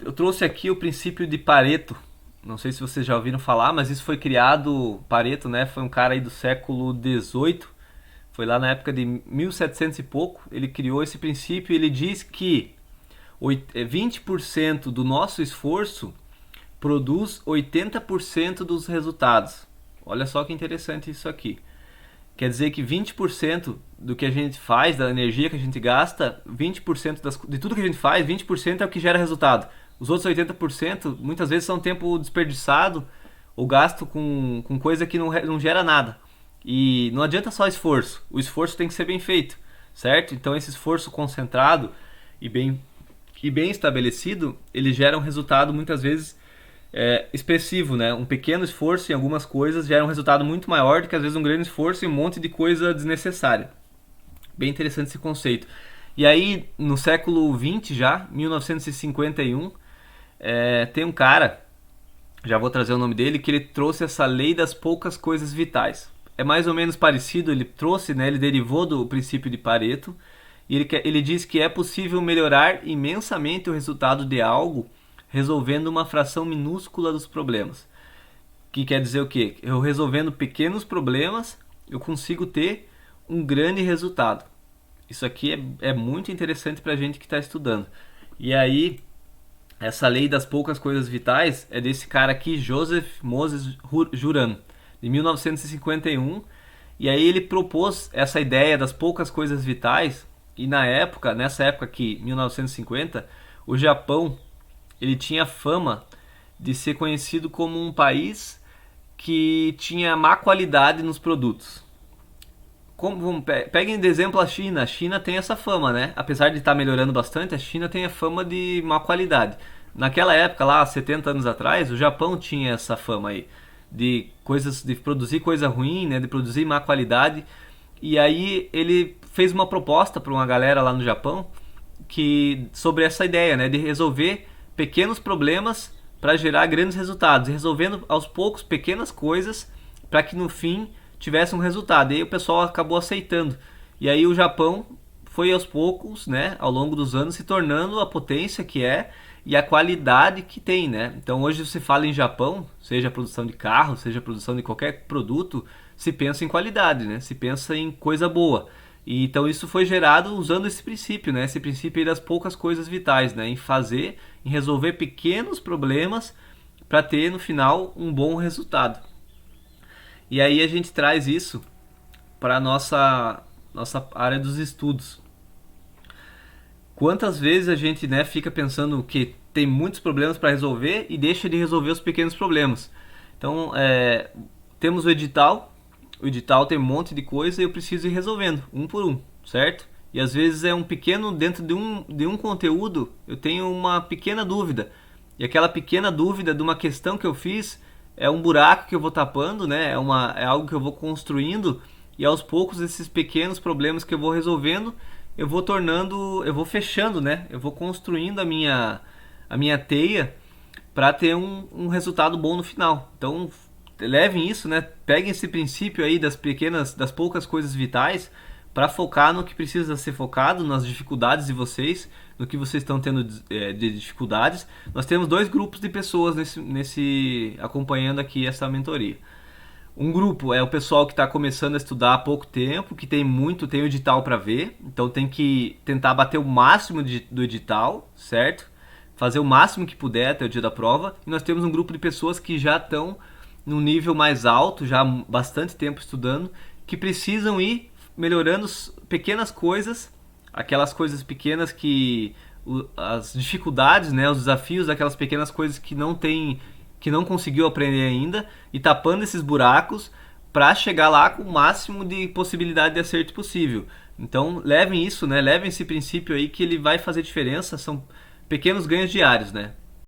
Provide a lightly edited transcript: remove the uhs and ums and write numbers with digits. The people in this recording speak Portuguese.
eu trouxe aqui o princípio de Pareto. Não sei se vocês já ouviram falar, mas isso foi criado, Pareto, né? Foi um cara aí do século XVIII, foi lá na época de 1700 e pouco, ele criou esse princípio e ele diz que 20% do nosso esforço produz 80% dos resultados. Olha só que interessante isso aqui. Quer dizer que 20% do que a gente faz, da energia que a gente gasta, 20% de tudo que a gente faz, 20% é o que gera resultado. Os outros 80% muitas vezes são tempo desperdiçado ou gasto com coisa que não gera nada. E não adianta só esforço, o esforço tem que ser bem feito, certo? Então esse esforço concentrado e bem estabelecido, ele gera um resultado muitas vezes expressivo, né? Um pequeno esforço em algumas coisas gera um resultado muito maior do que às vezes um grande esforço em um monte de coisa desnecessária. Bem interessante esse conceito. E aí, no século XX já, 1951, tem um cara, já vou trazer o nome dele, que ele trouxe essa lei das poucas coisas vitais. É mais ou menos parecido, ele trouxe, né, ele derivou do princípio de Pareto, e ele diz que é possível melhorar imensamente o resultado de algo resolvendo uma fração minúscula dos problemas. Que quer dizer o quê? Eu resolvendo pequenos problemas, eu consigo ter um grande resultado. Isso aqui é muito interessante para a gente que está estudando. E aí, essa lei das poucas coisas vitais é desse cara aqui, Joseph Moses Juran, de 1951. E aí ele propôs essa ideia das poucas coisas vitais. E nessa época aqui, 1950, o Japão ele tinha fama de ser conhecido como um país que tinha má qualidade nos produtos. Peguem de exemplo a China. A China tem essa fama, né? Apesar de estar melhorando bastante, a China tem a fama de má qualidade. Naquela época, lá 70 anos atrás, o Japão tinha essa fama aí de produzir coisa ruim, né? De produzir má qualidade. E aí ele fez uma proposta para uma galera lá no Japão sobre essa ideia, né? De resolver pequenos problemas para gerar grandes resultados, resolvendo aos poucos pequenas coisas para que no fim tivesse um resultado. E aí o pessoal acabou aceitando. E aí o Japão foi aos poucos, né, ao longo dos anos, se tornando a potência que é e a qualidade que tem, né? Então hoje você fala em Japão, seja a produção de carro, seja a produção de qualquer produto, se pensa em qualidade, né? Se pensa em coisa boa. E então isso foi gerado usando esse princípio, né? Esse princípio aí das poucas coisas vitais, né? Em resolver pequenos problemas para ter no final um bom resultado. E aí a gente traz isso para a nossa área dos estudos. Quantas vezes a gente, né, fica pensando que tem muitos problemas para resolver e deixa de resolver os pequenos problemas. Então, temos o edital tem um monte de coisa e eu preciso ir resolvendo, um por um, certo? E às vezes é um pequeno, dentro de um conteúdo, eu tenho uma pequena dúvida. E aquela pequena dúvida de uma questão que eu fiz é um buraco que eu vou tapando, né? É algo que eu vou construindo e aos poucos esses pequenos problemas que eu vou resolvendo, eu vou fechando, né? Eu vou construindo a minha teia para ter um resultado bom no final. Então, levem isso, né? Peguem esse princípio aí das poucas coisas vitais para focar no que precisa ser focado, nas dificuldades de vocês, no que vocês estão tendo de dificuldades. Nós temos dois grupos de pessoas acompanhando aqui essa mentoria. Um grupo é o pessoal que está começando a estudar há pouco tempo, que tem o edital para ver, então tem que tentar bater o máximo do edital, certo? Fazer o máximo que puder até o dia da prova. E nós temos um grupo de pessoas que já estão num nível mais alto, já há bastante tempo estudando, que precisam ir melhorando pequenas coisas, aquelas coisas pequenas as dificuldades, né, os desafios daquelas pequenas coisas que não conseguiu aprender ainda e tapando esses buracos para chegar lá com o máximo de possibilidade de acerto possível. Então levem isso, né, levem esse princípio aí que ele vai fazer diferença, são pequenos ganhos diários, né?